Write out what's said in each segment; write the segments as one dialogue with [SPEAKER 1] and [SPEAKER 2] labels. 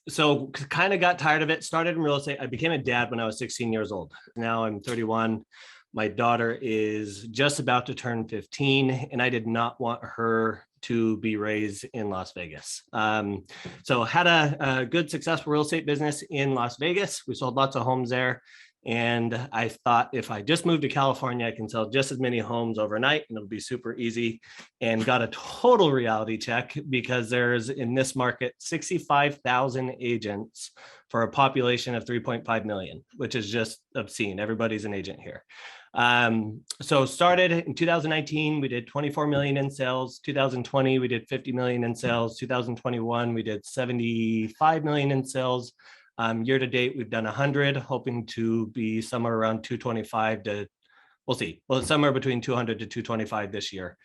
[SPEAKER 1] So kind of got tired of it, started in real estate. I became a dad when I was 16 years old. Now I'm 31. My daughter is just about to turn 15, and I did not want her to be raised in Las Vegas. So had a good, successful real estate business in Las Vegas. We sold lots of homes there. And I thought if I just moved to California, I can sell just as many homes overnight and it'll be super easy. And got a total reality check because there's in this market 65,000 agents for a population of 3.5 million, which is just obscene. Everybody's an agent here. So started in 2019, we did 24 million in sales. 2020, we did 50 million in sales. 2021, we did 75 million in sales. Year to date, we've done 100, hoping to be somewhere around 225 to, we'll see. Well, somewhere between 200 to 225 this year.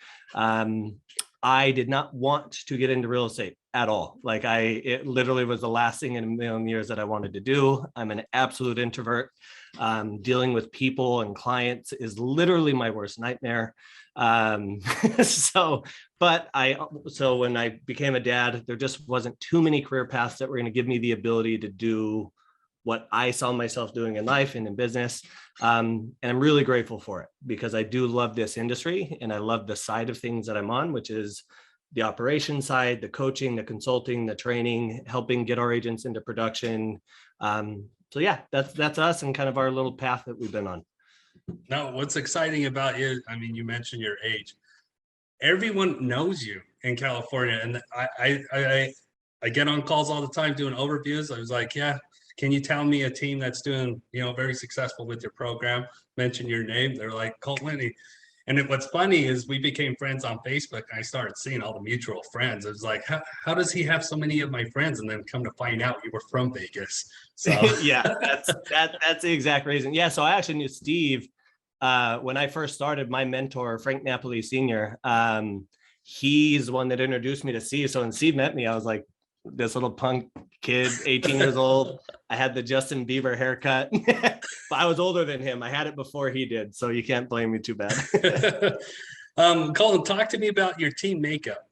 [SPEAKER 1] I did not want to get into real estate at all. Like it literally was the last thing in a million years that I wanted to do. I'm an absolute introvert. Dealing with people and clients is literally my worst nightmare. So when I became a dad, there just wasn't too many career paths that were going to give me the ability to do what I saw myself doing in life and in business. And I'm really grateful for it because I do love this industry and I love the side of things that I'm on, which is the operation side, the coaching, the consulting, the training, helping get our agents into production. So yeah, that's us and kind of our little path that we've been on.
[SPEAKER 2] No, what's exciting about you, I mean, you mentioned your age. Everyone knows you in California. And I get on calls all the time doing overviews. I was like, yeah, can you tell me a team that's doing, very successful with your program? Mention your name. They're like, Colton. And what's funny is we became friends on Facebook. And I started seeing all the mutual friends. It was like, how does he have so many of my friends? And then come to find out you were from Vegas. So
[SPEAKER 1] yeah, that's the exact reason. Yeah. So I actually knew Steve when I first started. My mentor, Frank Napoli Sr., he's the one that introduced me to Steve. So when Steve met me, I was like, this little punk kid, 18 years old. I had the Justin Bieber haircut, but I was older than him. I had it before he did. So you can't blame me too bad.
[SPEAKER 2] Colton, talk to me about your team makeup.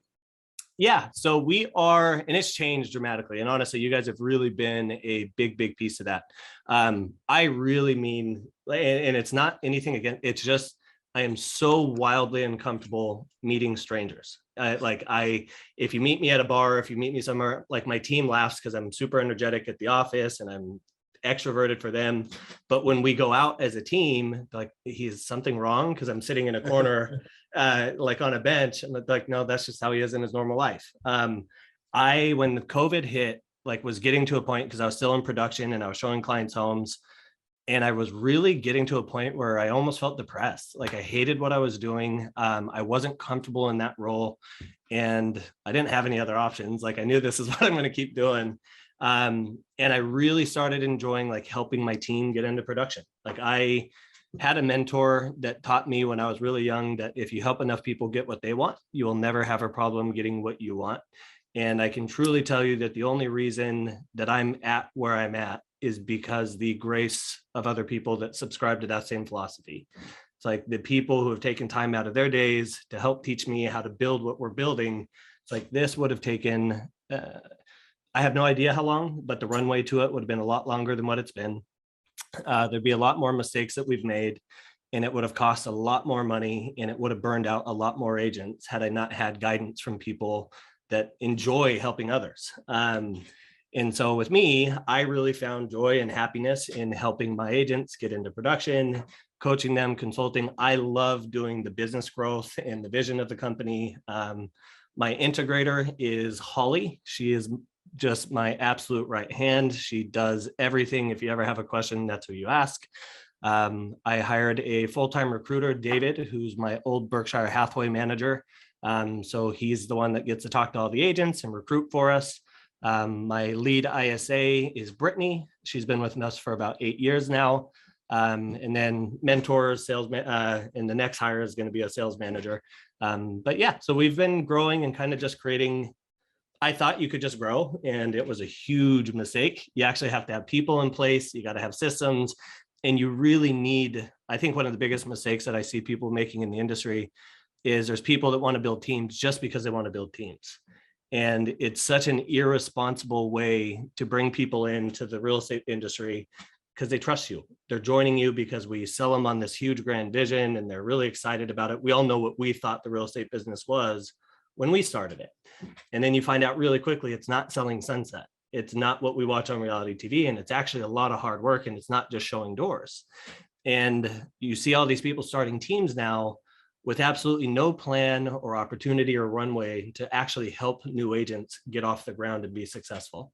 [SPEAKER 1] Yeah, so we are, and it's changed dramatically. And honestly, you guys have really been a big piece of that. I really mean, and it's not anything again, it's just, I am so wildly uncomfortable meeting strangers. If you meet me at a bar, if you meet me somewhere, like my team laughs because I'm super energetic at the office and I'm extroverted for them. But when we go out as a team, like, he's something wrong because I'm sitting in a corner, like on a bench. And like, no, that's just how he is in his normal life. When COVID hit, like was getting to a point because I was still in production and I was showing clients homes. And I was really getting to a point where I almost felt depressed. Like I hated what I was doing. I wasn't comfortable in that role and I didn't have any other options. Like I knew this is what I'm going to keep doing. And I really started enjoying like helping my team get into production. Like I had a mentor that taught me when I was really young that if you help enough people get what they want, you will never have a problem getting what you want. And I can truly tell you that the only reason that I'm at where I'm at is because the grace of other people that subscribe to that same philosophy. It's like the people who have taken time out of their days to help teach me how to build what we're building. It's like this would have taken, I have no idea how long, but the runway to it would have been a lot longer than what it's been. There'd be a lot more mistakes that we've made and it would have cost a lot more money and it would have burned out a lot more agents had I not had guidance from people that enjoy helping others. And so with me, I really found joy and happiness in helping my agents get into production, coaching them, consulting. I love doing the business growth and the vision of the company. My integrator is Holly. She is just my absolute right hand. She does everything. If you ever have a question, that's who you ask. I hired a full-time recruiter, David, who's my old Berkshire Hathaway manager. So he's the one that gets to talk to all the agents and recruit for us. My lead ISA is Whitney. She's been with us for about 8 years now. And then mentors, salesman, and the next hire is going to be a sales manager. But yeah, so we've been growing and kind of just creating I thought you could just grow, and it was a huge mistake. You actually have to have people in place. You got to have systems, and you really need, I think one of the biggest mistakes that I see people making in the industry is there's people that want to build teams just because they want to build teams. And it's such an irresponsible way to bring people into the real estate industry because they trust you. They're joining you because we sell them on this huge grand vision and they're really excited about it. We all know what we thought the real estate business was when we started it. And then you find out really quickly it's not selling sunset. It's not what we watch on reality TV. And it's actually a lot of hard work, and it's not just showing doors. And you see all these people starting teams now with absolutely no plan or opportunity or runway to actually help new agents get off the ground and be successful.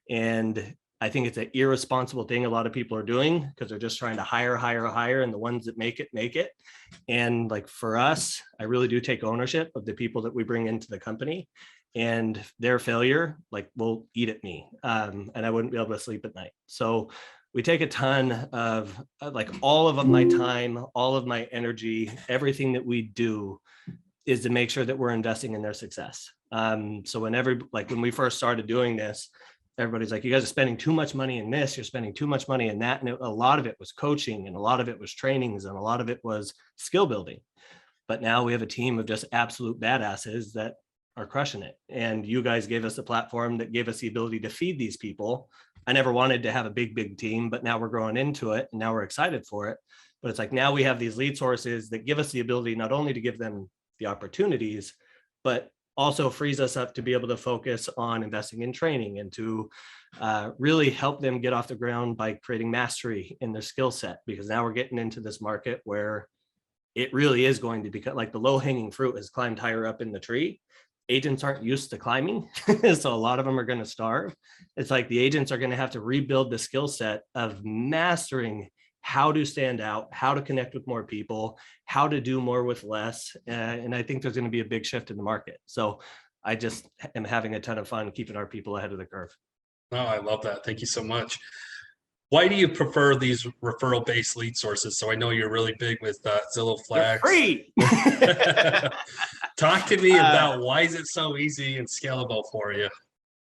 [SPEAKER 1] And I think it's an irresponsible thing a lot of people are doing because they're just trying to hire, and the ones that make it, make it. And like for us, I really do take ownership of the people that we bring into the company, and their failure, like, will eat at me. And I wouldn't be able to sleep at night. So we take a ton of like all of my time, all of my energy, everything that we do is to make sure that we're investing in their success. So when we first started doing this, everybody's like, you guys are spending too much money in this, you're spending too much money in that. And a lot of it was coaching, and a lot of it was trainings, and a lot of it was skill building. But now we have a team of just absolute badasses that are crushing it. And you guys gave us a platform that gave us the ability to feed these people. I never wanted to have a big team, but now we're growing into it and now we're excited for it. But it's like, now we have these lead sources that give us the ability not only to give them the opportunities, but also frees us up to be able to focus on investing in training and to really help them get off the ground by creating mastery in their skill set. Because now we're getting into this market where it really is going to become like the low hanging fruit has climbed higher up in the tree. Agents aren't used to climbing. So a lot of them are going to starve. It's like the agents are going to have to rebuild the skill set of mastering how to stand out, how to connect with more people, how to do more with less. And I think there's going to be a big shift in the market. So I just am having a ton of fun keeping our people ahead of the curve.
[SPEAKER 2] Oh, I love that. Thank you so much. Why do you prefer these referral-based lead sources? So I know you're really big with Zillow Flex.
[SPEAKER 1] They're free.
[SPEAKER 2] Talk to me about why is it so easy and scalable for you?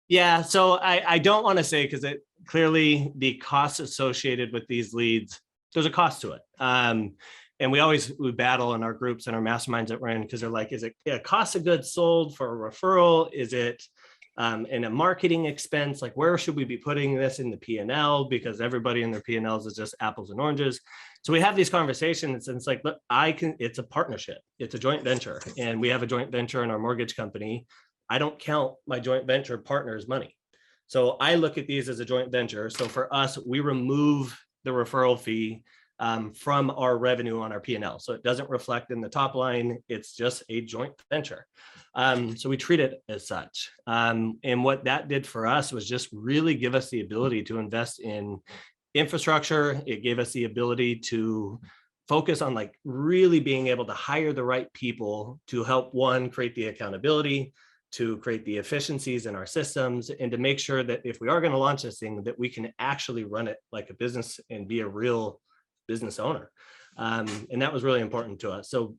[SPEAKER 1] Yeah, so I don't want to say, because it clearly the costs associated with these leads, there's a cost to it. And we battle in our groups and our masterminds that we're in, because they're like, is it a cost of goods sold for a referral? Is it in a marketing expense? Like, where should we be putting this in the P&L? Because everybody in their P&Ls is just apples and oranges. So we have these conversations, and it's like, look, it's a partnership. It's a joint venture. And we have a joint venture in our mortgage company. I don't count my joint venture partners' money. So I look at these as a joint venture. So for us, we remove the referral fee from our revenue on our P&L. So it doesn't reflect in the top line. It's just a joint venture. So we treat it as such. And what that did for us was just really give us the ability to invest in infrastructure. It gave us the ability to focus on like really being able to hire the right people to help, one, create the accountability, to create the efficiencies in our systems, and to make sure that if we are going to launch this thing, that we can actually run it like a business and be a real business owner. And that was really important to us. So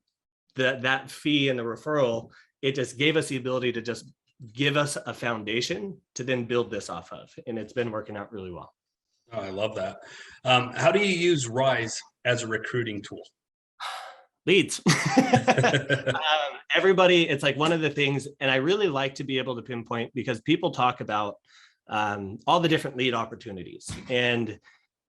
[SPEAKER 1] that fee and the referral, it just gave us the ability to just give us a foundation to then build this off of. And it's been working out really well.
[SPEAKER 2] Oh, I love that. How do you use Rise as a recruiting tool?
[SPEAKER 1] Leads. Everybody, it's like one of the things, and I really like to be able to pinpoint, because people talk about all the different lead opportunities. And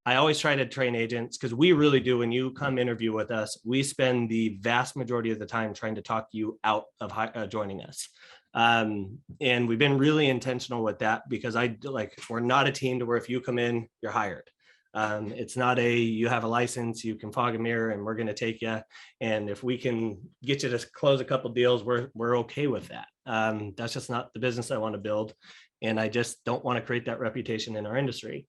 [SPEAKER 1] I always try to train agents, because we really do, when you come interview with us, we spend the vast majority of the time trying to talk you out of joining us. And we've been really intentional with that, because we're not a team to where if you come in, you're hired. It's not you have a license, you can fog a mirror, and we're going to take you. And if we can get you to close a couple deals, we're okay with that. That's just not the business I want to build. And I just don't want to create that reputation in our industry.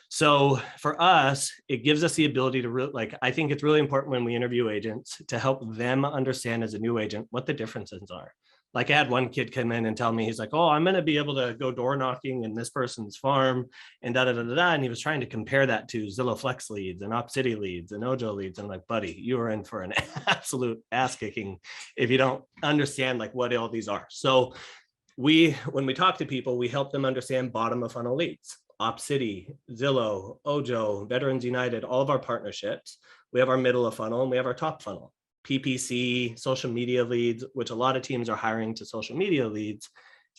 [SPEAKER 1] So for us, it gives us the ability to I think it's really important when we interview agents to help them understand as a new agent what the differences are. Like, I had one kid come in and tell me, he's like, oh, I'm going to be able to go door knocking in this person's farm and And he was trying to compare that to Zillow Flex leads and OpCity leads and Ojo leads. And I'm like, buddy, you are in for an absolute ass kicking if you don't understand like what all these are. So when we talk to people, we help them understand bottom of funnel leads. OpCity, Zillow, Ojo, Veterans United, all of our partnerships. We have our middle of funnel and we have our top funnel. PPC, social media leads, which a lot of teams are hiring to social media leads.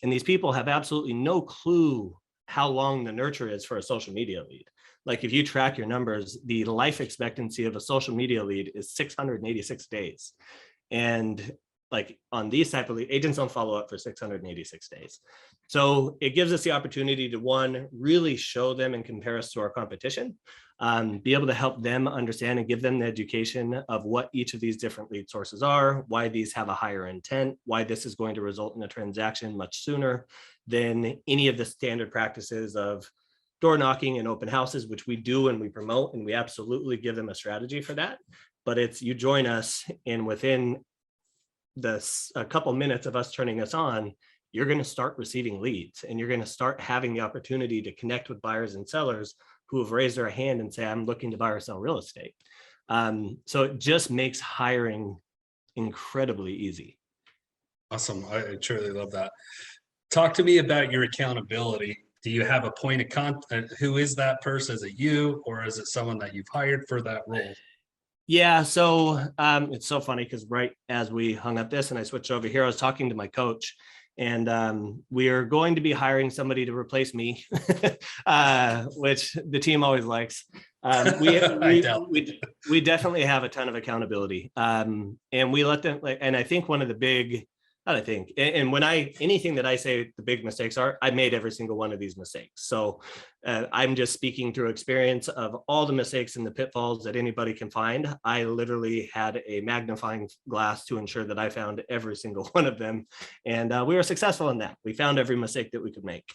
[SPEAKER 1] And these people have absolutely no clue how long the nurture is for a social media lead. Like if you track your numbers, the life expectancy of a social media lead is 686 days. And like on these type of lead, agents don't follow up for 686 days. So it gives us the opportunity to, one, really show them and compare us to our competition, be able to help them understand and give them the education of what each of these different lead sources are, why these have a higher intent, why this is going to result in a transaction much sooner than any of the standard practices of door knocking and open houses, which we do and we promote, and we absolutely give them a strategy for that. But it's, you join us, and within a couple minutes of us turning us on, you're going to start receiving leads, and you're going to start having the opportunity to connect with buyers and sellers who have raised their hand and say, I'm looking to buy or sell real estate. So it just makes hiring incredibly easy.
[SPEAKER 2] Awesome. I truly love that. Talk to me about your accountability. Do you have a point of contact? Who is that person? Is it you, or is it someone that you've hired for that role?
[SPEAKER 1] Yeah, so it's so funny because right as we hung up this and I switched over here, I was talking to my coach, and we are going to be hiring somebody to replace me, which the team always likes. We definitely have a ton of accountability, and we let them. And I think one of the big, not I think, and when anything that I say the big mistakes are, I made every single one of these mistakes. So I'm just speaking through experience of all the mistakes and the pitfalls that anybody can find. I literally had a magnifying glass to ensure that I found every single one of them. And we were successful in that. We found every mistake that we could make.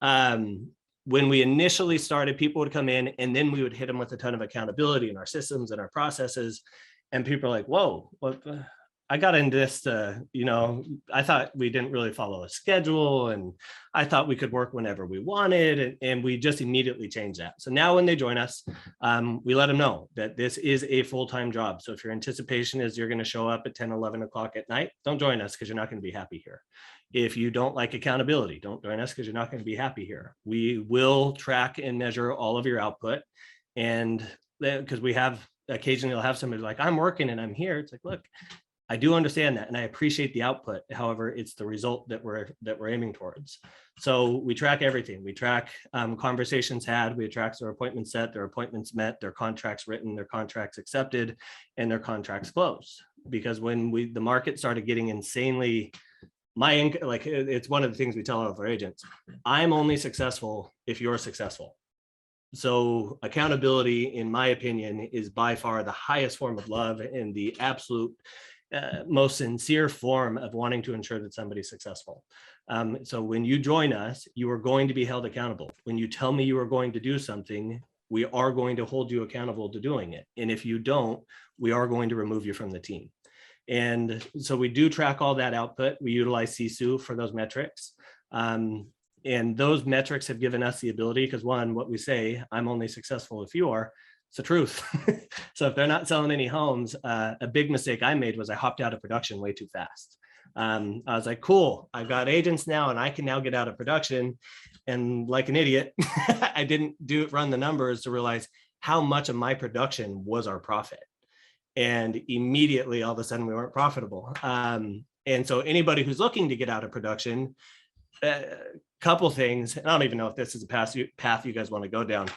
[SPEAKER 1] When we initially started, people would come in and then we would hit them with a ton of accountability in our systems and our processes. And people are like, whoa, what the? I got into this, I thought we didn't really follow a schedule, and I thought we could work whenever we wanted, and we just immediately changed that. So now when they join us, we let them know that this is a full-time job. So if your anticipation is you're going to show up at 10, 11 o'clock at night, don't join us because you're not going to be happy here. If you don't like accountability, don't join us because you're not going to be happy here. We will track and measure all of your output, and because we have occasionally you'll have somebody like, I'm working and I'm here. It's like, look, I do understand that, and I appreciate the output. However, it's the result that we're aiming towards. So we track everything. We track conversations had. We track their appointments set, their appointments met, their contracts written, their contracts accepted, and their contracts closed. Because when the market started getting insanely, it's one of the things we tell all of our agents. I'm only successful if you're successful. So accountability, in my opinion, is by far the highest form of love and the absolute most sincere form of wanting to ensure that somebody's successful. So when you join us, you are going to be held accountable. When you tell me you are going to do something, we are going to hold you accountable to doing it. And if you don't, we are going to remove you from the team. And so we do track all that output. We utilize Sisu for those metrics. And those metrics have given us the ability, because one, what we say, I'm only successful if you are, it's the truth. So if they're not selling any homes, a big mistake I made was I hopped out of production way too fast. I was like, cool, I've got agents now and I can now get out of production. And like an idiot, I didn't run the numbers to realize how much of my production was our profit. And immediately, all of a sudden, we weren't profitable. And so anybody who's looking to get out of production, couple things, and I don't even know if this is a path you guys want to go down.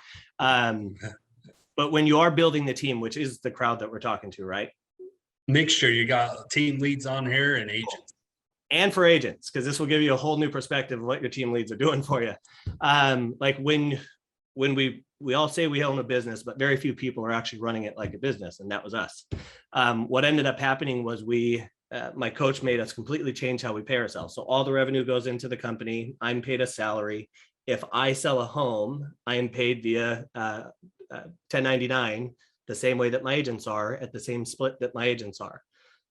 [SPEAKER 1] But when you are building the team, which is the crowd that we're talking to, right?
[SPEAKER 2] Make sure you got team leads on here and agents.
[SPEAKER 1] And for agents, because this will give you a whole new perspective of what your team leads are doing for you. Like when we all say we own a business, but very few people are actually running it like a business, and that was us. What ended up happening was my coach made us completely change how we pay ourselves. So all the revenue goes into the company. I'm paid a salary. If I sell a home, I am paid via 1099, the same way that my agents are, at the same split that my agents are.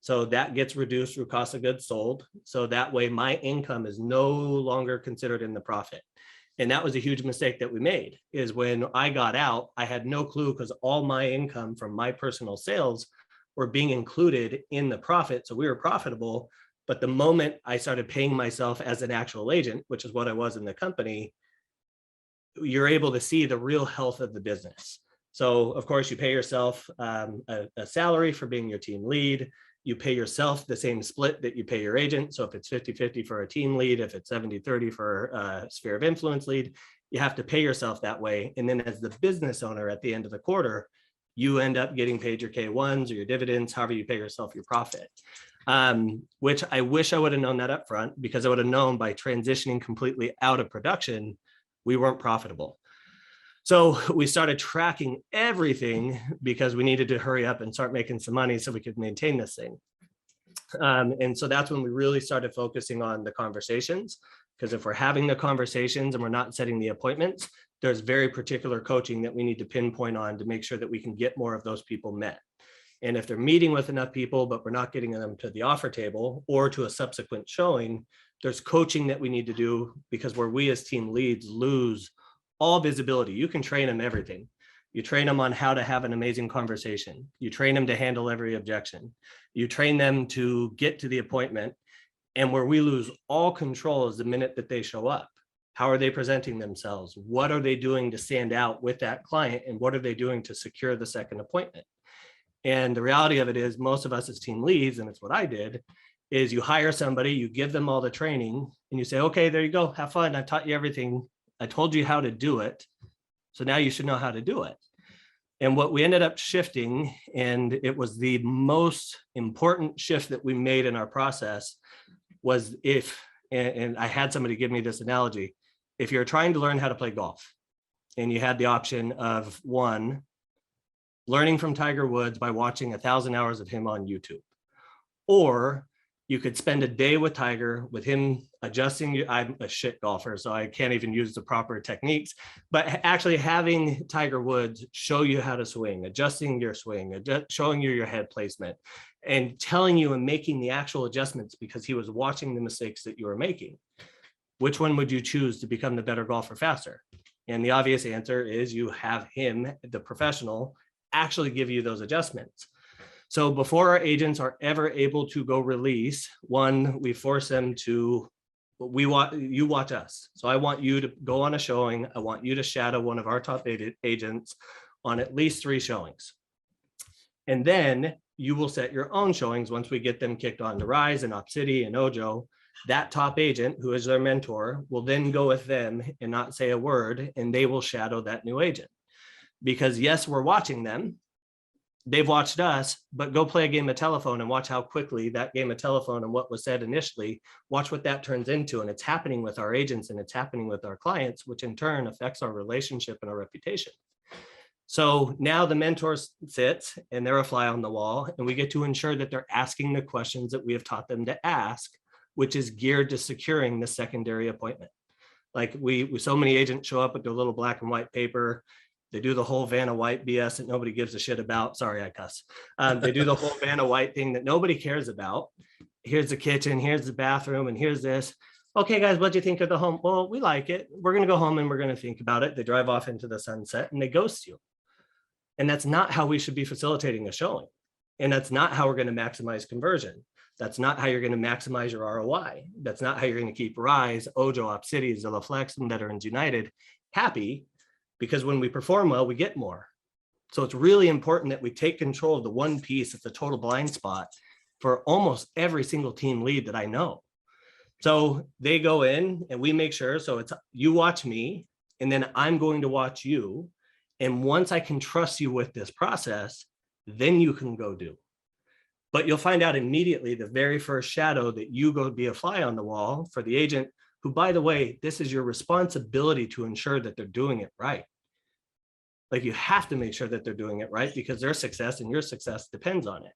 [SPEAKER 1] So that gets reduced through cost of goods sold. So that way my income is no longer considered in the profit. And that was a huge mistake that we made, is when I got out, I had no clue, because all my income from my personal sales were being included in the profit. So we were profitable, But the moment I started paying myself as an actual agent, which is what I was in the company, you're able to see the real health of the business. So of course you pay yourself a salary for being your team lead. You pay yourself the same split that you pay your agent. So if it's 50-50 for a team lead, if it's 70-30 for a sphere of influence lead, you have to pay yourself that way. And then as the business owner at the end of the quarter, you end up getting paid your K1s or your dividends, however you pay yourself your profit. Which I wish I would have known that up front, because I would have known by transitioning completely out of production, we weren't profitable. So we started tracking everything because we needed to hurry up and start making some money so we could maintain this thing. And so that's when we really started focusing on the conversations, because if we're having the conversations and we're not setting the appointments, there's very particular coaching that we need to pinpoint on to make sure that we can get more of those people met. And if they're meeting with enough people, but we're not getting them to the offer table or to a subsequent showing, there's coaching that we need to do, because where we as team leads lose all visibility. You can train them everything. You train them on how to have an amazing conversation. You train them to handle every objection. You train them to get to the appointment. And where we lose all control is the minute that they show up. How are they presenting themselves? What are they doing to stand out with that client? And what are they doing to secure the second appointment? And the reality of it is, most of us as team leads, and it's what I did, is you hire somebody, you give them all the training, and you say, okay, there you go, have fun. I've taught you everything. I told you how to do it. So now you should know how to do it. And what we ended up shifting, and it was the most important shift that we made in our process, was and I had somebody give me this analogy, if you're trying to learn how to play golf and you had the option of, one, learning from Tiger Woods by watching 1,000 hours of him on YouTube, or you could spend a day with Tiger, with him adjusting you. I'm a shit golfer, so I can't even use the proper techniques, but actually having Tiger Woods show you how to swing, adjusting your swing, showing you your head placement, and telling you and making the actual adjustments because he was watching the mistakes that you were making. Which one would you choose to become the better golfer faster? And the obvious answer is you have him, the professional, actually give you those adjustments. So before our agents are ever able to go release, one, we force them to, you watch us. So I want you to go on a showing. I want you to shadow one of our top agents on at least 3 showings. And then you will set your own showings once we get them kicked on to Rise and Op City and Ojo. That top agent, who is their mentor, will then go with them and not say a word, and they will shadow that new agent. Because yes, we're watching them. They've watched us, but go play a game of telephone and watch how quickly that game of telephone and what was said initially, watch what that turns into. And it's happening with our agents and it's happening with our clients, which in turn affects our relationship and our reputation. So now the mentor sits and they're a fly on the wall, and we get to ensure that they're asking the questions that we have taught them to ask, which is geared to securing the secondary appointment. Like so many agents show up with their little black and white paper. They do the whole Vanna White BS that nobody gives a shit about. Sorry, I cuss. They do the whole Vanna White thing that nobody cares about. Here's the kitchen, here's the bathroom, and here's this. Okay, guys, what do you think of the home? Well, we like it. We're going to go home and we're going to think about it. They drive off into the sunset and they ghost you. And that's not how we should be facilitating a showing. And that's not how we're going to maximize conversion. That's not how you're going to maximize your ROI. That's not how you're going to keep Rise, Ojo, Op City, Zillow Flex, and Veterans United happy, because when we perform well, we get more. So it's really important that we take control of the one piece that's a total blind spot for almost every single team lead that I know. So they go in and we make sure, so it's you watch me, and then I'm going to watch you. And once I can trust you with this process, then you can go do. But you'll find out immediately the very first shadow that you go be a fly on the wall for the agent, who, by the way, this is your responsibility to ensure that they're doing it right. Like, you have to make sure that they're doing it right, because their success and your success depends on it.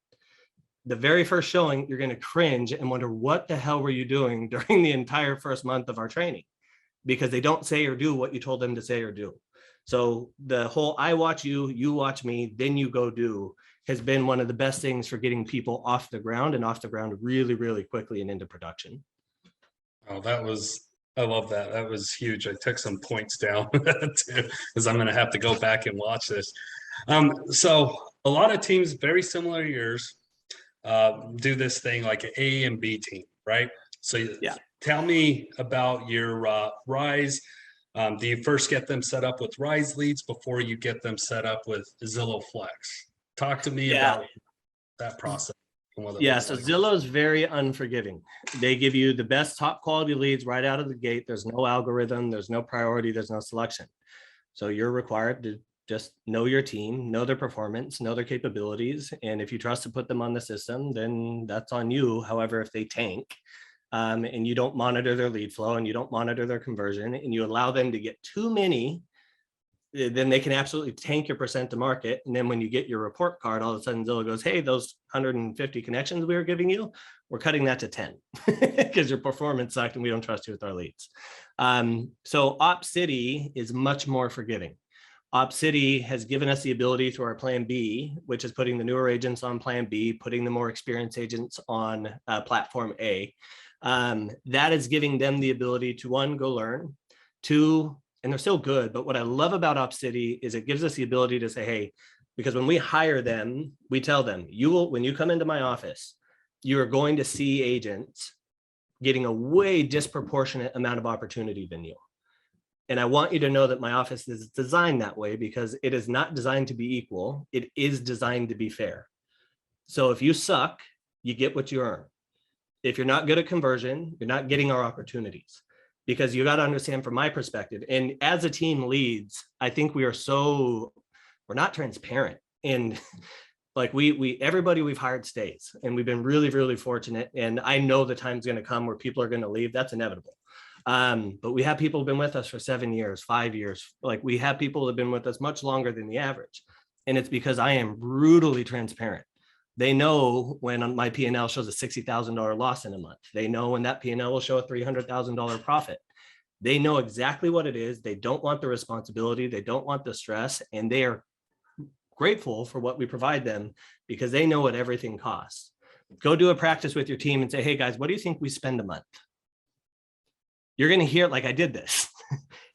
[SPEAKER 1] The very first showing, you're going to cringe and wonder, what the hell were you doing during the entire first month of our training? Because they don't say or do what you told them to say or do. So the whole I watch you, you watch me, then you go do has been one of the best things for getting people off the ground and off the ground really, really quickly and into production.
[SPEAKER 2] Oh, I love that. That was huge. I took some points down too, because I'm going to have to go back and watch this. So a lot of teams very similar to yours do this thing like an A and B team. right? So
[SPEAKER 1] Yeah.
[SPEAKER 2] tell me about your Rise. Do you first get them set up with Rise leads before you get them set up with Zillow Flex? Talk to me
[SPEAKER 1] Yeah.
[SPEAKER 2] about that process and what it
[SPEAKER 1] Yeah,
[SPEAKER 2] looks
[SPEAKER 1] so
[SPEAKER 2] like.
[SPEAKER 1] Zillow is very unforgiving. They give you the best top quality leads right out of the gate. There's no algorithm, there's no priority, there's no selection. So you're required to just know your team, know their performance, know their capabilities. And if you trust to put them on the system, then that's on you. However, if they tank and you don't monitor their lead flow and you don't monitor their conversion and you allow them to get too many, then they can absolutely tank your percent to market. And then when you get your report card, all of a sudden Zillow goes, hey, those 150 connections we were giving you, we're cutting that to 10 because your performance sucked and we don't trust you with our leads. So OpCity is much more forgiving. OpCity has given us the ability through our plan B, which is putting the newer agents on plan B, putting the more experienced agents on platform A. That is giving them the ability to, one, go learn, two, and they're still good. But what I love about OpCity is it gives us the ability to say, hey, because when we hire them, we tell them, you will, when you come into my office, you are going to see agents getting a way disproportionate amount of opportunity than you. And I want you to know that my office is designed that way because it is not designed to be equal. It is designed to be fair. So if you suck, you get what you earn. If you're not good at conversion, you're not getting our opportunities. Because you got to understand from my perspective, and as a team leads, I think we're not transparent. And like everybody we've hired stays, and we've been really, really fortunate. And I know the time's going to come where people are going to leave. That's inevitable. But we have people who've been with us for 7 years, 5 years. Like we have people who have been with us much longer than the average. And it's because I am brutally transparent. They know when my P&L shows a $60,000 loss in a month. They know when that P&L will show a $300,000 profit. They know exactly what it is. They don't want the responsibility. They don't want the stress. And they are grateful for what we provide them because they know what everything costs. Go do a practice with your team and say, hey guys, what do you think we spend a month? You're going to hear like I did this.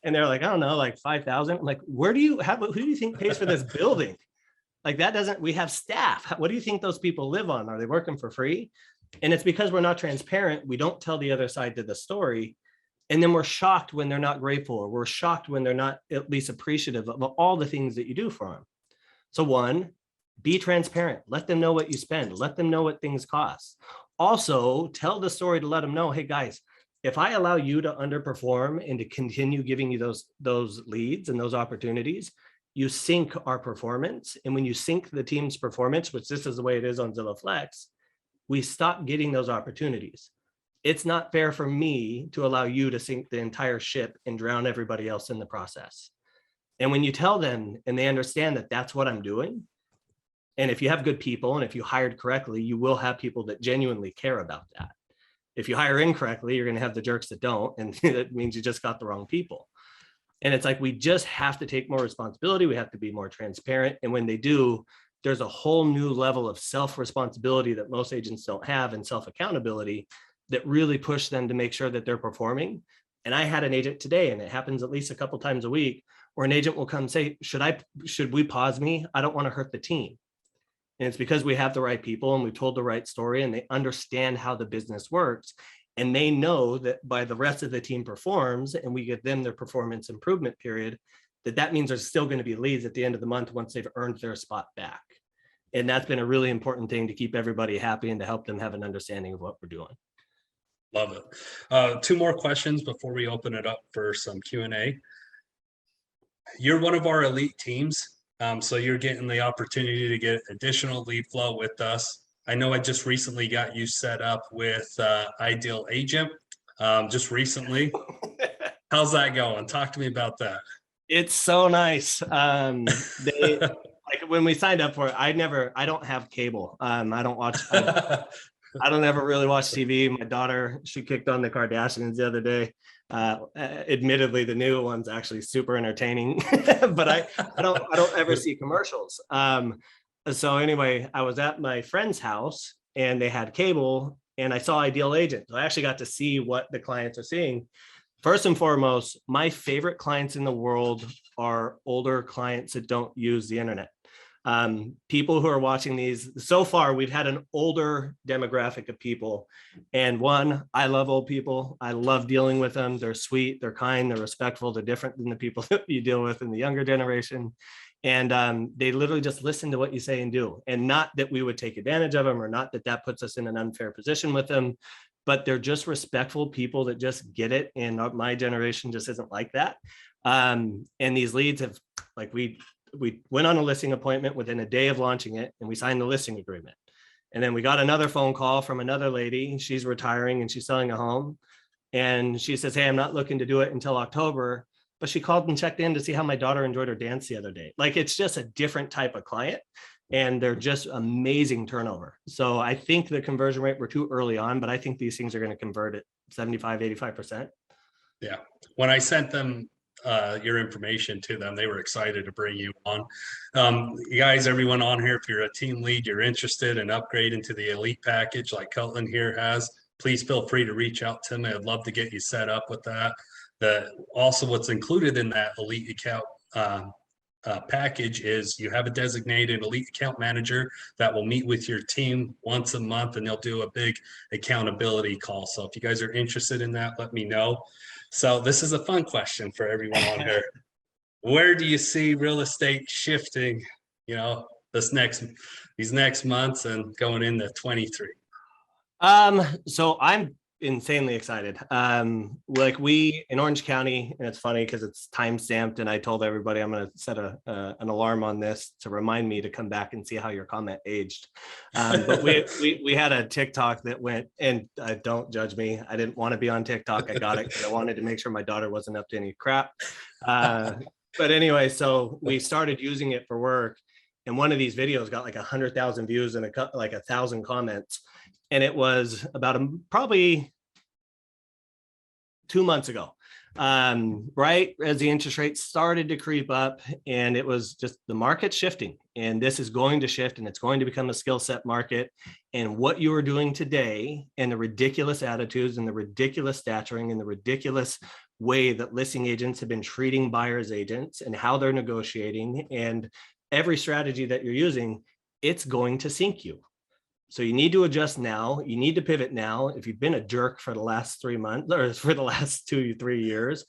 [SPEAKER 1] And they're like, I don't know, like 5,000. I'm like, who do you think pays for this building? Like that doesn't, we have staff. What do you think those people live on? Are they working for free? And it's because we're not transparent. We don't tell the other side to the story. And then we're shocked when they're not grateful, or we're shocked when they're not at least appreciative of all the things that you do for them. So one, be transparent. Let them know what you spend. Let them know what things cost. Also, tell the story to let them know, hey guys, if I allow you to underperform and to continue giving you those leads and those opportunities, you sink our performance. And when you sink the team's performance, which this is the way it is on Zillow Flex, we stop getting those opportunities. It's not fair for me to allow you to sink the entire ship and drown everybody else in the process. And when you tell them and they understand that that's what I'm doing, and if you have good people and if you hired correctly, you will have people that genuinely care about that. If you hire incorrectly, you're going to have the jerks that don't, and that means you just got the wrong people. And it's like, we just have to take more responsibility. We have to be more transparent. And when they do, there's a whole new level of self-responsibility that most agents don't have, and self-accountability that really push them to make sure that they're performing. And I had an agent today, and it happens at least a couple of times a week, where an agent will come say, should we pause me? I don't want to hurt the team. And it's because we have the right people and we told the right story and they understand how the business works. And they know that by the rest of the team performs and we give them their performance improvement period, that means there's still going to be leads at the end of the month once they've earned their spot back. And that's been a really important thing to keep everybody happy and to help them have an understanding of what we're doing.
[SPEAKER 2] Love it. 2 more questions before we open it up for some Q&A. You're one of our elite teams. So you're getting the opportunity to get additional lead flow with us. I know I just recently got you set up with Ideal Agent just recently. How's that going? Talk to me about that.
[SPEAKER 1] It's so nice. They like when we signed up for it, I don't have cable. I don't watch. I don't ever really watch TV. My daughter, she kicked on the Kardashians the other day. Admittedly, the new one's actually super entertaining, but I don't ever see commercials. So anyway, I was at my friend's house and they had cable and I saw Ideal Agent. So I actually got to see what the clients are seeing. First and foremost, my favorite clients in the world are older clients that don't use the internet. People who are watching these, so far, we've had an older demographic of people. And one, I love old people. I love dealing with them. They're sweet, they're kind, they're respectful. They're different than the people that you deal with in the younger generation. And they literally just listen to what you say and do. And not that we would take advantage of them, or not that that puts us in an unfair position with them, but they're just respectful people that just get it. And my generation just isn't like that. And these leads have, like, we went on a listing appointment within a day of launching it, and we signed the listing agreement. And then we got another phone call from another lady. She's retiring and she's selling a home. And she says, hey, I'm not looking to do it until October. But she called and checked in to see how my daughter enjoyed her dance the other day. Like, it's just a different type of client, and they're just amazing turnover. So I think the conversion rate, we're too early on, but I think these things are going to convert at 75, 85%.
[SPEAKER 2] Yeah. When I sent them your information to them, they were excited to bring you on. You guys, everyone on here, if you're a team lead, you're interested in upgrading to the elite package like Colton here has, please feel free to reach out to me. I'd love to get you set up with that. Also, what's included in that elite account package is you have a designated elite account manager that will meet with your team once a month, and they'll do a big accountability call. So if you guys are interested in that, let me know. So this is a fun question for everyone on here. Where do you see real estate shifting, these next months and going into 23?
[SPEAKER 1] So I'm insanely excited. Like, we in Orange County, and it's funny because it's time stamped, and I told everybody I'm going to set an alarm on this to remind me to come back and see how your comment aged. But we had a TikTok that went, and don't judge me, I didn't want to be on TikTok. I got it because I wanted to make sure my daughter wasn't up to any crap. But anyway, so we started using it for work, and one of these videos got like 100,000 views and like 1,000 comments. And it was about probably 2 months ago, right as the interest rates started to creep up, and it was just the market shifting. And this is going to shift, and it's going to become a skill set market. And what you are doing today, and the ridiculous attitudes and the ridiculous staturing and the ridiculous way that listing agents have been treating buyers agents and how they're negotiating, and every strategy that you're using, it's going to sink you. So you need to adjust now. You need to pivot now. If you've been a jerk for the last 3 months, or for the last 2-3 years,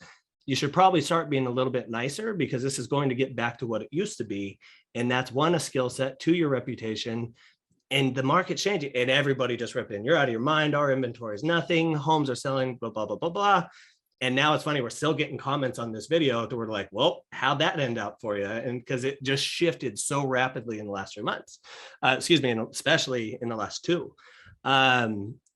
[SPEAKER 1] you should probably start being a little bit nicer, because this is going to get back to what it used to be. And that's, one, a skill set, two, your reputation. And the market's changing, and everybody just ripped in. You're out of your mind. Our inventory is nothing. Homes are selling, blah, blah, blah, blah, blah. And now it's funny, we're still getting comments on this video to where like, well, how'd that end up for you? And because it just shifted so rapidly in the last 3 months, and especially in the last 2.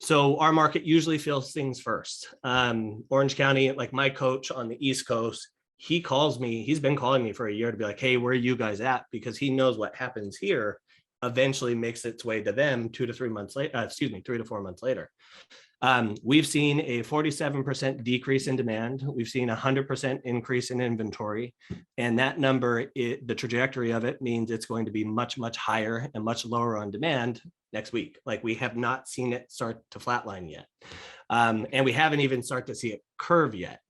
[SPEAKER 1] So our market usually feels things first. Orange County, like my coach on the East Coast, he calls me, he's been calling me for a year to be like, hey, where are you guys at? Because he knows what happens here eventually makes its way to them 2 to 3 months later, 3 to 4 months later. We've seen a 47% decrease in demand. We've seen 100% increase in inventory. And that number, the trajectory of it means it's going to be much, much higher and much lower on demand next week. Like, we have not seen it start to flatline yet. And we haven't even started to see it curve yet.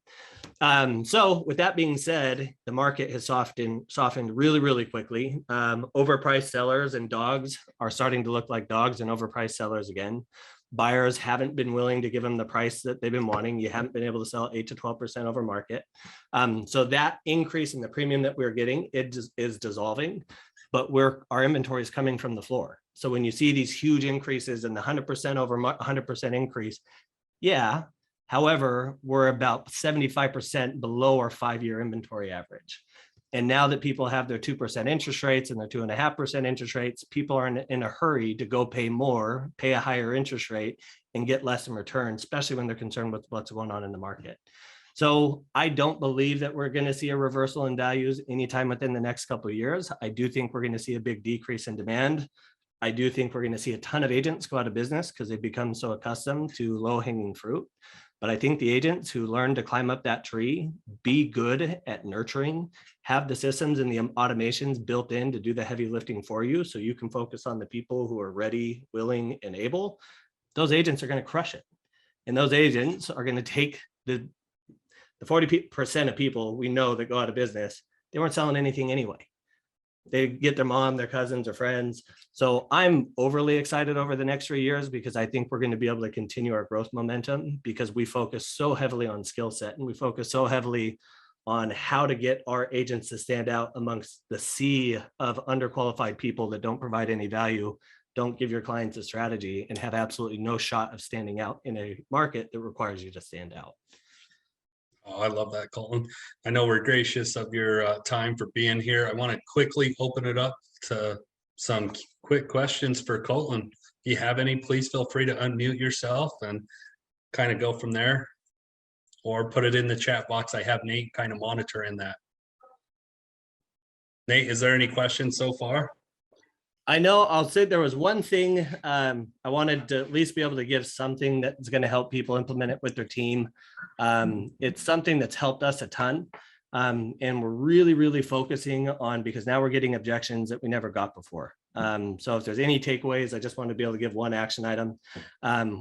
[SPEAKER 1] So with that being said, the market has softened really, really quickly. Overpriced sellers and dogs are starting to look like dogs and overpriced sellers again. Buyers haven't been willing to give them the price that they've been wanting. You haven't been able to sell 8 to 12% over market. So that increase in the premium that we're getting, it is dissolving, but our inventory is coming from the floor. So when you see these huge increases and the 100% over 100% increase, yeah. However, we're about 75% below our 5-year inventory average. And now that people have their 2% interest rates and their 2.5% interest rates, people are in a hurry to go pay more, pay a higher interest rate, and get less in return, especially when they're concerned with what's going on in the market. So I don't believe that we're going to see a reversal in values anytime within the next couple of years. I do think we're going to see a big decrease in demand. I do think we're going to see a ton of agents go out of business because they've become so accustomed to low-hanging fruit. But I think the agents who learn to climb up that tree, be good at nurturing, have the systems and the automations built in to do the heavy lifting for you so you can focus on the people who are ready, willing, and able, those agents are going to crush it. And those agents are going to take the 40% of people we know that go out of business, they weren't selling anything anyway. They get their mom, their cousins, or friends. So I'm overly excited over the next 3 years because I think we're going to be able to continue our growth momentum because we focus so heavily on skill set and we focus so heavily on how to get our agents to stand out amongst the sea of underqualified people that don't provide any value, don't give your clients a strategy, and have absolutely no shot of standing out in a market that requires you to stand out.
[SPEAKER 2] Oh, I love that, Colton. I know we're gracious of your time for being here. I want to quickly open it up to some quick questions for Colton. If you have any, please feel free to unmute yourself and kind of go from there, or put it in the chat box. I have Nate kind of monitoring that. Nate, is there any questions so far?
[SPEAKER 1] I know I'll say there was one thing I wanted to at least be able to give something that's going to help people implement it with their team. It's something that's helped us a ton. And we're really, really focusing on, because now we're getting objections that we never got before. So if there's any takeaways, I just want to be able to give one action item.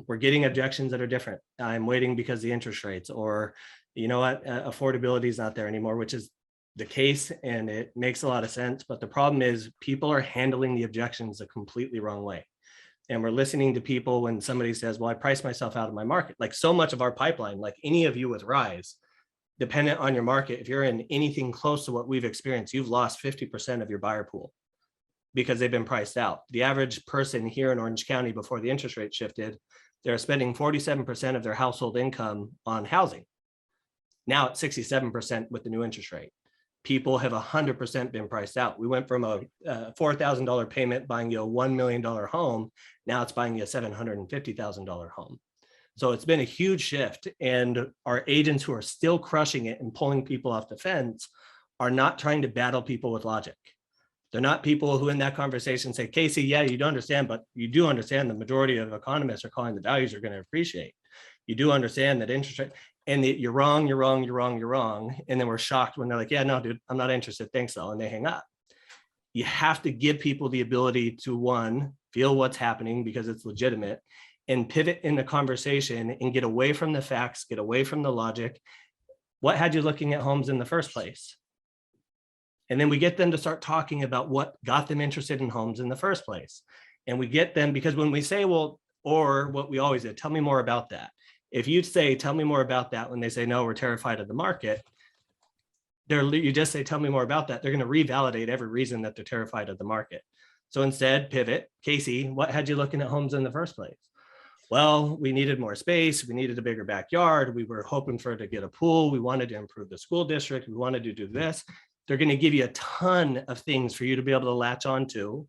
[SPEAKER 1] We're getting objections that are different. I'm waiting because the interest rates, or you know what, affordability is not there anymore, which is the case, and it makes a lot of sense. But the problem is people are handling the objections a completely wrong way. And we're listening to people when somebody says, well, I priced myself out of my market. Like so much of our pipeline, like any of you with Rise, dependent on your market, if you're in anything close to what we've experienced, you've lost 50% of your buyer pool because they've been priced out. The average person here in Orange County before the interest rate shifted, they're spending 47% of their household income on housing. Now it's 67% with the new interest rate. People have 100% been priced out. We went from a $4,000 payment buying you a $1 million home. Now it's buying you a $750,000 home. So it's been a huge shift, and our agents who are still crushing it and pulling people off the fence are not trying to battle people with logic. They're not people who in that conversation say, Casey, yeah, you don't understand, but you do understand the majority of economists are calling the values are going to appreciate. You do understand that interest rate, and you're wrong, you're wrong, you're wrong, you're wrong. And then we're shocked when they're like, yeah, no, dude, I'm not interested. Thanks though. And they hang up. You have to give people the ability to, one, feel what's happening because it's legitimate, and pivot in the conversation and get away from the facts, get away from the logic. What had you looking at homes in the first place? And then we get them to start talking about what got them interested in homes in the first place. And we get them, because when we say, well, or what we always did, tell me more about that. If you say, tell me more about that, when they say, no, we're terrified of the market, you just say, tell me more about that. They're going to revalidate every reason that they're terrified of the market. So instead, pivot. Casey, what had you looking at homes in the first place? Well, we needed more space. We needed a bigger backyard. We were hoping for to get a pool. We wanted to improve the school district. We wanted to do this. They're going to give you a ton of things for you to be able to latch onto,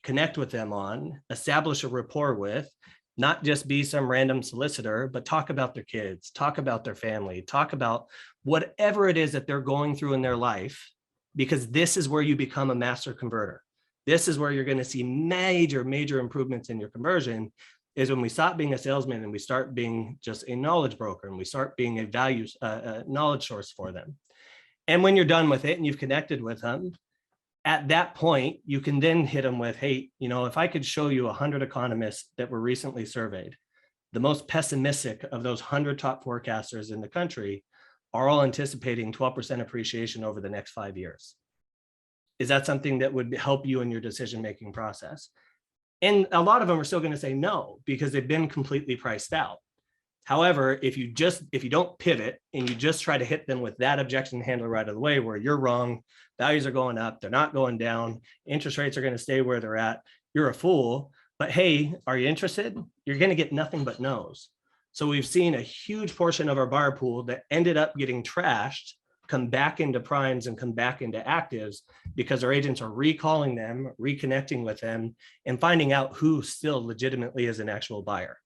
[SPEAKER 1] connect with them on, establish a rapport with, not just be some random solicitor, but talk about their kids, talk about their family, talk about whatever it is that they're going through in their life, because this is where you become a master converter. This is where you're going to see major, major improvements in your conversion, is when we stop being a salesman and we start being just a knowledge broker, and we start being a value, knowledge source for them. And when you're done with it and you've connected with them, at that point, you can then hit them with, hey, you know, if I could show you 100 economists that were recently surveyed, the most pessimistic of those 100 top forecasters in the country are all anticipating 12% appreciation over the next 5 years. Is that something that would help you in your decision-making process? And a lot of them are still going to say no, because they've been completely priced out. However, if you don't pivot and you just try to hit them with that objection handler right out of the way, where you're wrong, values are going up, they're not going down, interest rates are going to stay where they're at, you're a fool. But hey, are you interested? You're going to get nothing but no's. So we've seen a huge portion of our buyer pool that ended up getting trashed come back into primes and come back into actives, because our agents are recalling them, reconnecting with them, and finding out who still legitimately is an actual buyer.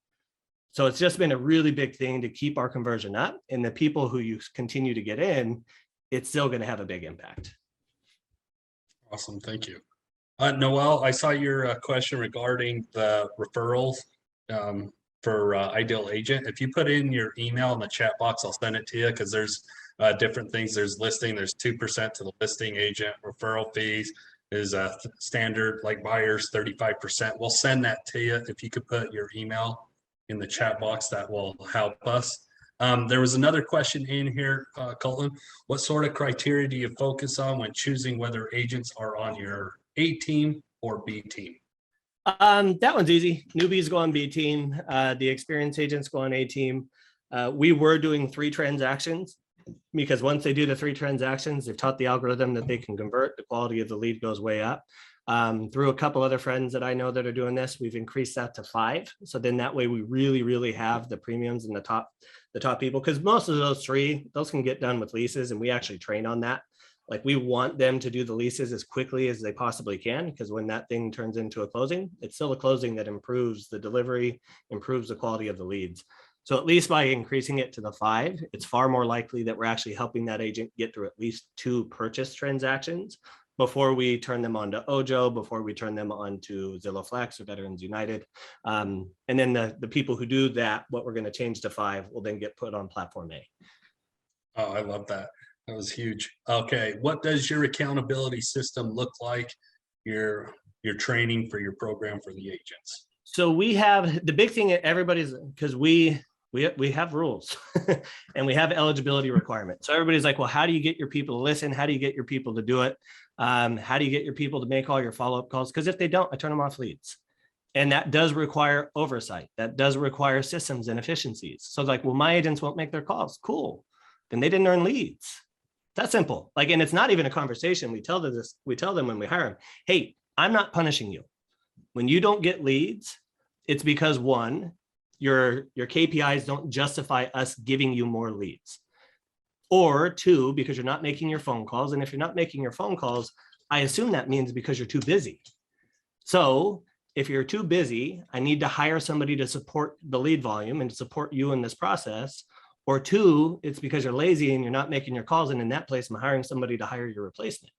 [SPEAKER 1] So it's just been a really big thing to keep our conversion up, and the people who you continue to get in, it's still going to have a big impact.
[SPEAKER 2] Awesome. Thank you. Noel, I saw your question regarding the referrals for Ideal Agent. If you put in your email in the chat box, I'll send it to you, because there's different things. There's listing, there's 2% to the listing agent, referral fees is standard, like buyers 35%. We'll send that to you. If you could put your email in the chat box, that will help us. There was another question in here, Colton. What sort of criteria do you focus on when choosing whether agents are on your A team or B team?
[SPEAKER 1] That one's easy. Newbies go on B team. The experienced agents go on A team. We were doing 3 transactions because once they do the 3 transactions, they've taught the algorithm that they can convert. The quality of the lead goes way up. Through a couple other friends that I know that are doing this, we've increased that to 5. So then that way we really have the premiums and the top people, because most of those 3, those can get done with leases, and we actually train on that. Like, we want them to do the leases as quickly as they possibly can, because when that thing turns into a closing, it's still a closing that improves the delivery, improves the quality of the leads. So at least by increasing it to the 5, it's far more likely that we're actually helping that agent get through at least 2 purchase transactions before we turn them on to Ojo, before we turn them on to Zillow Flex or Veterans United. And then the people who do that, what we're going to change to 5, will then get put on platform A.
[SPEAKER 2] Oh, I love that. That was huge. Okay, what does your accountability system look like? Your training for your program for the agents.
[SPEAKER 1] So we have the big thing, everybody's, because we have rules and we have eligibility requirements. So everybody's like, well, how do you get your people to listen? How do you get your people to do it? How do you get your people to make all your follow-up calls? Because if they don't, I turn them off leads. And that does require oversight. That does require systems and efficiencies. So it's like, well, my agents won't make their calls. Cool. Then they didn't earn leads. That's simple. Like, and it's not even a conversation. We tell them when we hire them, hey, I'm not punishing you. When you don't get leads, it's because 1, your KPIs don't justify us giving you more leads. Or 2, because you're not making your phone calls. And if you're not making your phone calls, I assume that means because you're too busy. So if you're too busy, I need to hire somebody to support the lead volume and to support you in this process. Or 2, it's because you're lazy and you're not making your calls. And in that place, I'm hiring somebody to hire your replacement.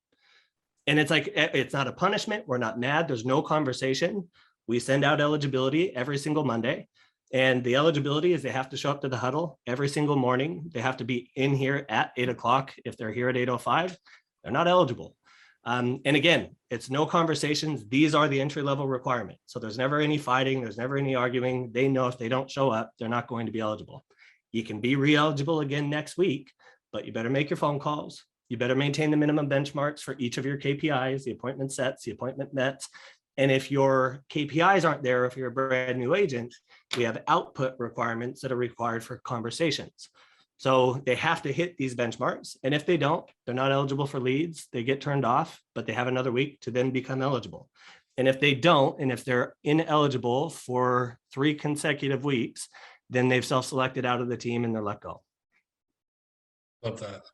[SPEAKER 1] And it's like, it's not a punishment. We're not mad. There's no conversation. We send out eligibility every single Monday. And the eligibility is they have to show up to the huddle every single morning. They have to be in here at 8 o'clock. If they're here at 8:05, they're not eligible. And again, it's no conversations. These are the entry-level requirements. So there's never any fighting. There's never any arguing. They know if they don't show up, they're not going to be eligible. You can be re-eligible again next week, but you better make your phone calls. You better maintain the minimum benchmarks for each of your KPIs, the appointment sets, the appointment mets. And if your KPIs aren't there, if you're a brand new agent, we have output requirements that are required for conversations. So they have to hit these benchmarks. And if they don't, they're not eligible for leads. They get turned off, but they have another week to then become eligible. And if they don't, and if they're ineligible for 3 consecutive weeks, then they've self-selected out of the team and they're let go.
[SPEAKER 2] Love that.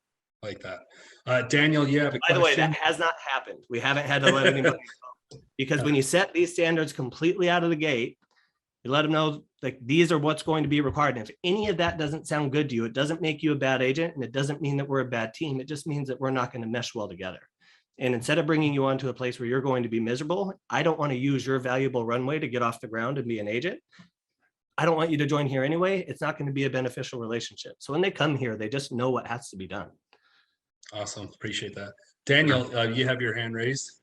[SPEAKER 2] Like that. Daniel, you have a question?
[SPEAKER 1] By the way, that has not happened. We haven't had to let anybody go. Because when you set these standards completely out of the gate, you let them know, like, these are what's going to be required. And if any of that doesn't sound good to you, it doesn't make you a bad agent, and it doesn't mean that we're a bad team. It just means that we're not going to mesh well together. And instead of bringing you onto a place where you're going to be miserable, I don't want to use your valuable runway to get off the ground and be an agent. I don't want you to join here anyway. It's not going to be a beneficial relationship. So when they come here, they just know what has to be done.
[SPEAKER 2] Awesome. Appreciate that. Daniel, you have your hand raised.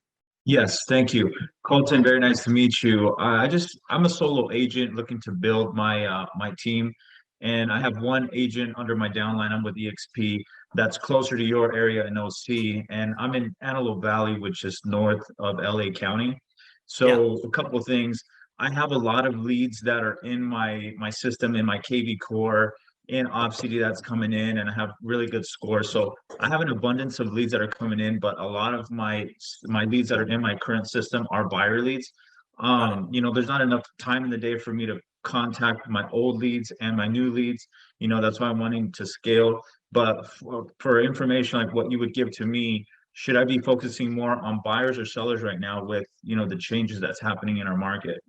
[SPEAKER 3] Yes, thank you. Colton, very nice to meet you. I'm a solo agent looking to build my team, and I have one agent under my downline. I'm with EXP that's closer to your area in OC, and I'm in Antelope Valley, which is north of LA County. So a couple of things. I have a lot of leads that are in my system, in my KV core, in Obsidy that's coming in, and I have really good scores. So I have an abundance of leads that are coming in, but a lot of my leads that are in my current system are buyer leads. There's not enough time in the day for me to contact my old leads and my new leads. That's why I'm wanting to scale. But for information like what you would give to me, should I be focusing more on buyers or sellers right now with, the changes that's happening in our market?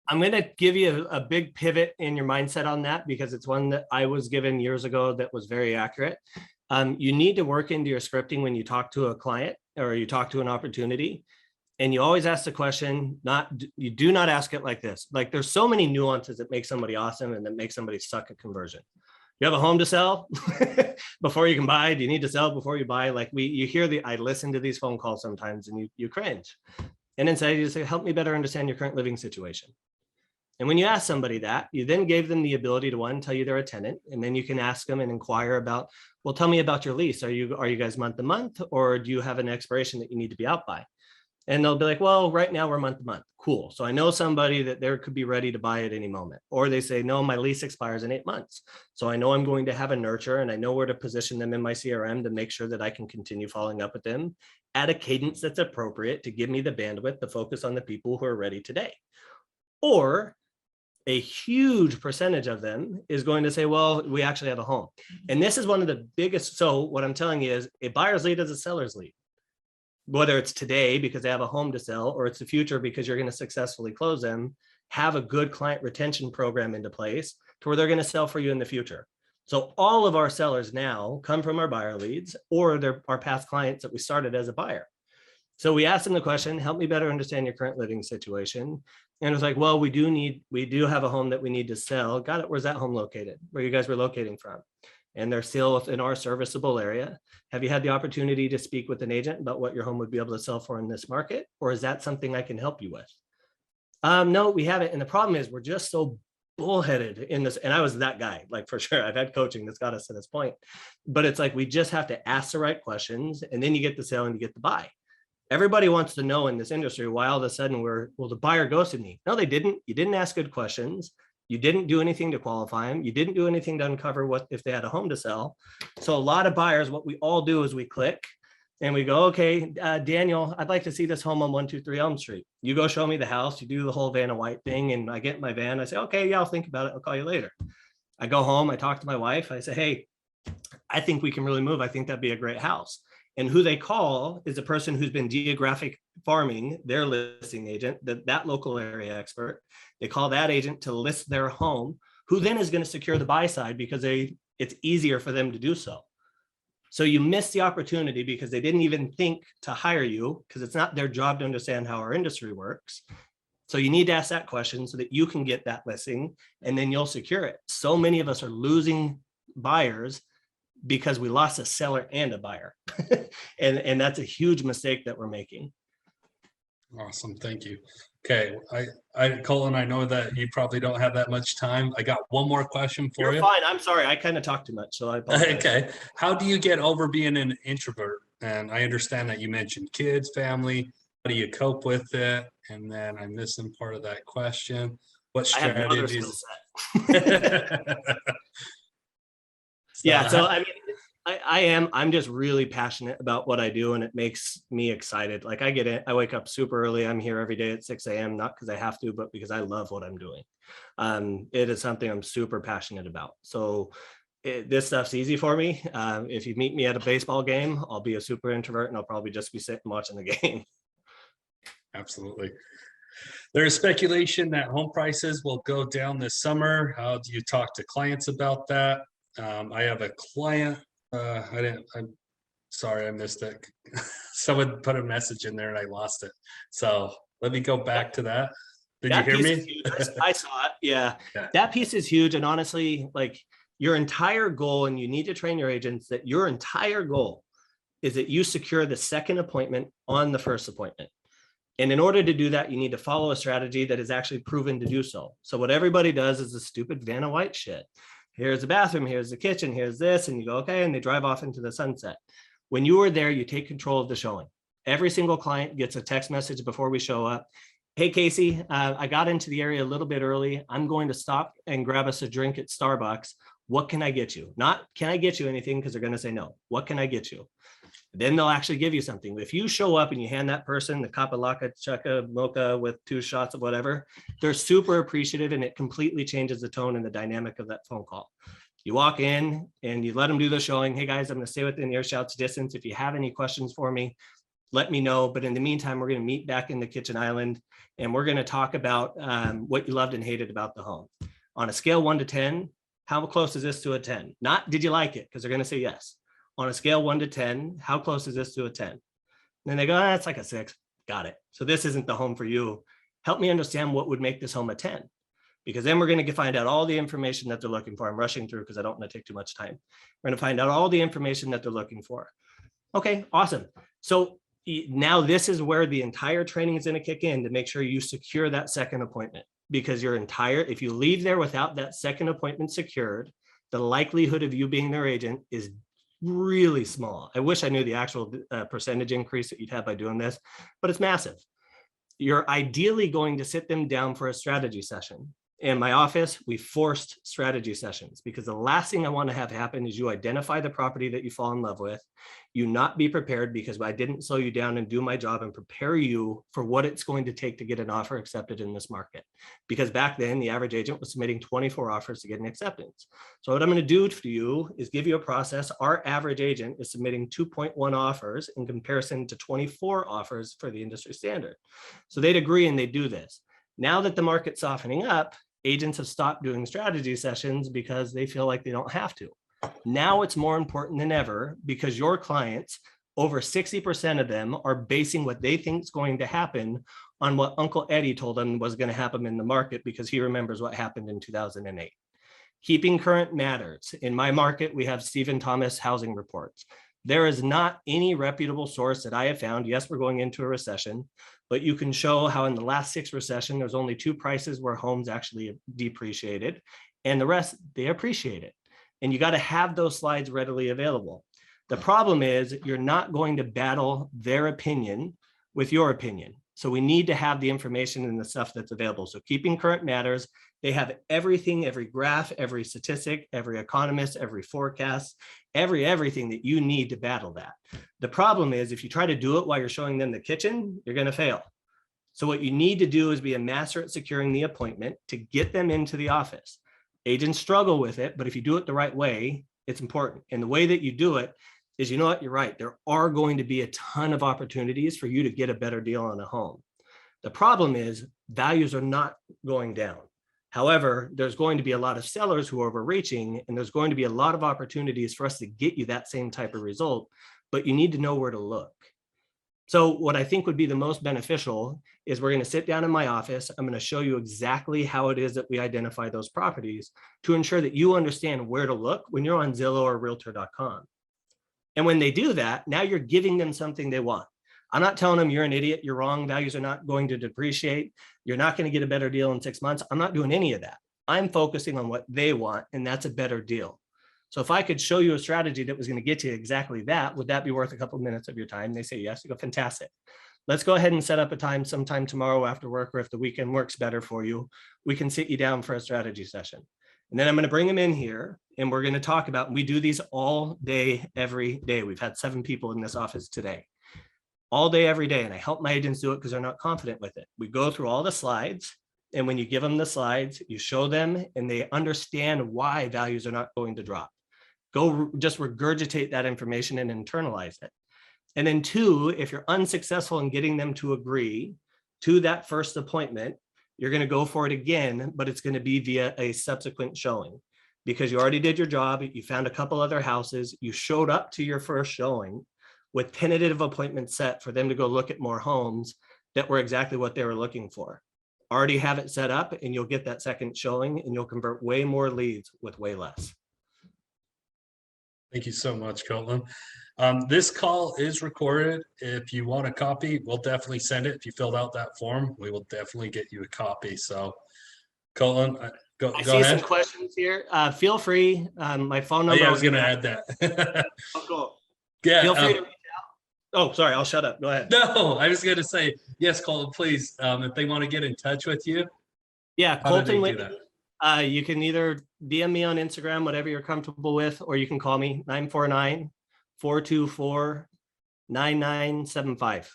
[SPEAKER 1] I'm going to give you a big pivot in your mindset on that, because it's one that I was given years ago that was very accurate. You need to work into your scripting when you talk to a client or you talk to an opportunity, and you always ask the question, you do not ask it like this. Like, there's so many nuances that make somebody awesome and that make somebody suck at conversion. You have a home to sell before you can buy. Do you need to sell before you buy? Like, I listen to these phone calls sometimes and you cringe. And instead you say, help me better understand your current living situation. And when you ask somebody that, you then gave them the ability to, one, tell you they're a tenant, and then you can ask them and inquire about, well, tell me about your lease. Are you guys month to month, or do you have an expiration that you need to be out by? And they'll be like, well, right now we're month to month. Cool. So I know somebody that there could be ready to buy at any moment. Or they say, no, my lease expires in 8 months. So I know I'm going to have a nurture, and I know where to position them in my CRM to make sure that I can continue following up with them at a cadence that's appropriate to give me the bandwidth to focus on the people who are ready today. Or a huge percentage of them is going to say, well, we actually have a home. And this is one of the biggest. So what I'm telling you is a buyer's lead is a seller's lead. Whether it's today because they have a home to sell, or it's the future because you're going to successfully close them, have a good client retention program into place to where they're going to sell for you in the future. So all of our sellers now come from our buyer leads, or they're our past clients that we started as a buyer. So we asked them the question, help me better understand your current living situation. And it was like, well, we do have a home that we need to sell. Got it. Where's that home located? Where you guys were locating from? And they're still in our serviceable area. Have you had the opportunity to speak with an agent about what your home would be able to sell for in this market? Or is that something I can help you with? No, we haven't. And the problem is we're just so bullheaded in this. And I was that guy, like, for sure. I've had coaching that's got us to this point. But it's like, we just have to ask the right questions, and then you get the sale and you get the buy. Everybody wants to know in this industry why all of a sudden well, the buyer ghosted me. No, they didn't. You didn't ask good questions. You didn't do anything to qualify them. You didn't do anything to uncover what if they had a home to sell. So a lot of buyers, what we all do is we click and we go, okay, Daniel, I'd like to see this home on 123 Elm Street. You go show me the house. You do the whole Vanna White thing, and I get in my van. I say, okay, yeah, I'll think about it. I'll call you later. I go home. I talk to my wife. I say, hey, I think we can really move. I think that'd be a great house. And who they call is a person who's been geographic farming, their listing agent, that local area expert. They call that agent to list their home, who then is going to secure the buy side because it's easier for them to do so. So you miss the opportunity because they didn't even think to hire you, because it's not their job to understand how our industry works. So you need to ask that question so that you can get that listing, and then you'll secure it. So many of us are losing buyers because we lost a seller and a buyer. and that's a huge mistake that we're making.
[SPEAKER 2] Awesome. Thank you. Okay. Colton, I know that you probably don't have that much time. I got one more question for you.
[SPEAKER 1] You're fine. I'm sorry. I kind of talked too much. So I apologize.
[SPEAKER 2] Okay. How do you get over being an introvert? And I understand that you mentioned kids, family. How do you cope with it? And then I'm missing part of that question. What strategies?
[SPEAKER 1] Yeah, so I mean, I'm just really passionate about what I do, and it makes me excited. Like, I get it. I wake up super early. I'm here every day at 6 a.m., not because I have to, but because I love what I'm doing. It is something I'm super passionate about. So this stuff's easy for me. If you meet me at a baseball game, I'll be a super introvert, and I'll probably just be sitting watching the game.
[SPEAKER 2] Absolutely. There is speculation that home prices will go down this summer. How do you talk to clients about that? I have a client. I'm sorry, I missed it. Someone put a message in there and I lost it. So let me go back to that. Did you hear me?
[SPEAKER 1] I saw it. Yeah. That piece is huge. And honestly, like, your entire goal, and you need to train your agents that your entire goal is that you secure the second appointment on the first appointment. And in order to do that, you need to follow a strategy that is actually proven to do so. So what everybody does is the stupid Vanna White shit. Here's the bathroom, here's the kitchen, here's this, and you go, okay, and they drive off into the sunset. When you are there, you take control of the showing. Every single client gets a text message before we show up. Hey, Casey, I got into the area a little bit early. I'm going to stop and grab us a drink at Starbucks. What can I get you? Not, can I get you anything? Because they're going to say no. What can I get you? Then they'll actually give you something. If you show up and you hand that person the Kapalaka Chaka Mocha with 2 shots of whatever, they're super appreciative, and it completely changes the tone and the dynamic of that phone call. You walk in and you let them do the showing. Hey guys, I'm going to stay within earshot's distance. If you have any questions for me, let me know. But in the meantime, we're going to meet back in the kitchen island, and we're going to talk about what you loved and hated about the home. On a scale 1 to 10, how close is this to a 10? Not did you like it? Because they're going to say yes. On a scale 1 to 10, how close is this to a 10? And then they go, that's like a 6. Got it. So this isn't the home for you. Help me understand what would make this home a 10. Because then we're going to find out all the information that they're looking for. I'm rushing through because I don't want to take too much time. We're going to find out all the information that they're looking for. Okay, awesome. So now this is where the entire training is going to kick in to make sure you secure that second appointment. because if you leave there without that second appointment secured, the likelihood of you being their agent is really small. I wish I knew the actual percentage increase that you'd have by doing this, but it's massive. You're ideally going to sit them down for a strategy session. In my office, we forced strategy sessions because the last thing I want to have happen is you identify the property that you fall in love with, you not be prepared because I didn't slow you down and do my job and prepare you for what it's going to take to get an offer accepted in this market. Because back then, the average agent was submitting 24 offers to get an acceptance. So what I'm going to do for you is give you a process. Our average agent is submitting 2.1 offers in comparison to 24 offers for the industry standard. So they'd agree and they do this. Now that the market's softening up, agents have stopped doing strategy sessions because they feel like they don't have to. Now it's more important than ever because your clients, over 60% of them, are basing what they think is going to happen on what Uncle Eddie told them was going to happen in the market because he remembers what happened in 2008. Keeping current matters. In my market, we have Stephen Thomas housing reports. There is not any reputable source that I have found. Yes, we're going into a recession, but you can show how in the last 6 recessions, there's only 2 prices where homes actually depreciated and the rest, they appreciated. And you got to have those slides readily available. The problem is you're not going to battle their opinion with your opinion. So we need to have the information and the stuff that's available. So keeping current matters. They have everything, every graph, every statistic, every economist, every forecast, everything that you need to battle that. The problem is if you try to do it while you're showing them the kitchen, you're going to fail. So what you need to do is be a master at securing the appointment to get them into the office. Agents struggle with it, but if you do it the right way, it's important. And the way that you do it is, you know what, you're right. There are going to be a ton of opportunities for you to get a better deal on a home. The problem is values are not going down. However, there's going to be a lot of sellers who are overreaching, and there's going to be a lot of opportunities for us to get you that same type of result, but you need to know where to look. So what I think would be the most beneficial is we're going to sit down in my office. I'm going to show you exactly how it is that we identify those properties to ensure that you understand where to look when you're on Zillow or Realtor.com. And when they do that, now you're giving them something they want. I'm not telling them you're an idiot, you're wrong, values are not going to depreciate, you're not going to get a better deal in 6 months. I'm not doing any of that. I'm focusing on what they want, and that's a better deal. So if I could show you a strategy that was going to get you exactly that, would that be worth a couple of minutes of your time? They say yes. You go, fantastic. Let's go ahead and set up a time sometime tomorrow after work, or if the weekend works better for you, we can sit you down for a strategy session. And then I'm going to bring them in here and we're going to talk about, we do these all day, every day. We've had 7 people in this office today, all day, every day. And I help my agents do it because they're not confident with it. We go through all the slides. And when you give them the slides, you show them and they understand why values are not going to drop. Go just regurgitate that information and internalize it. And then 2, if you're unsuccessful in getting them to agree to that first appointment, you're going to go for it again, but it's going to be via a subsequent showing because you already did your job. You found a couple other houses. You showed up to your first showing with tentative appointments set for them to go look at more homes that were exactly what they were looking for. Already have it set up and you'll get that second showing and you'll convert way more leads with way less.
[SPEAKER 2] Thank you so much, Colton. This call is recorded. If you want a copy, we'll definitely send it. If you filled out that form, we will definitely get you a copy. So, Colton, go
[SPEAKER 1] I see
[SPEAKER 2] ahead.
[SPEAKER 1] some questions here. Feel free. My phone number.
[SPEAKER 2] Oh, yeah, I was going to add that.
[SPEAKER 1] Oh, cool.
[SPEAKER 2] Yeah.
[SPEAKER 1] Feel free to reach out. Oh, sorry. I'll shut up. Go ahead.
[SPEAKER 2] No, I was going to say, yes, Colton, please. If they want to get in touch with you.
[SPEAKER 1] Yeah,
[SPEAKER 2] Colton,
[SPEAKER 1] Whitney. You can either DM me on Instagram, whatever you're comfortable with, or you can call me 949-424-9975.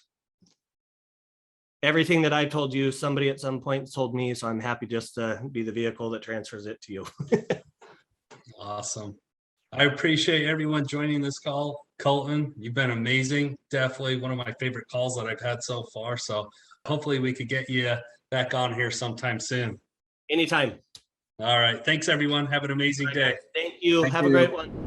[SPEAKER 1] Everything that I told you, somebody at some point told me, so I'm happy just to be the vehicle that transfers it to you.
[SPEAKER 2] Awesome. I appreciate everyone joining this call. Colton, you've been amazing. Definitely one of my favorite calls that I've had so far. So hopefully we could get you back on here sometime soon.
[SPEAKER 1] Anytime.
[SPEAKER 2] All right. Thanks, everyone. Have an amazing day.
[SPEAKER 1] Thank you. Have a great one.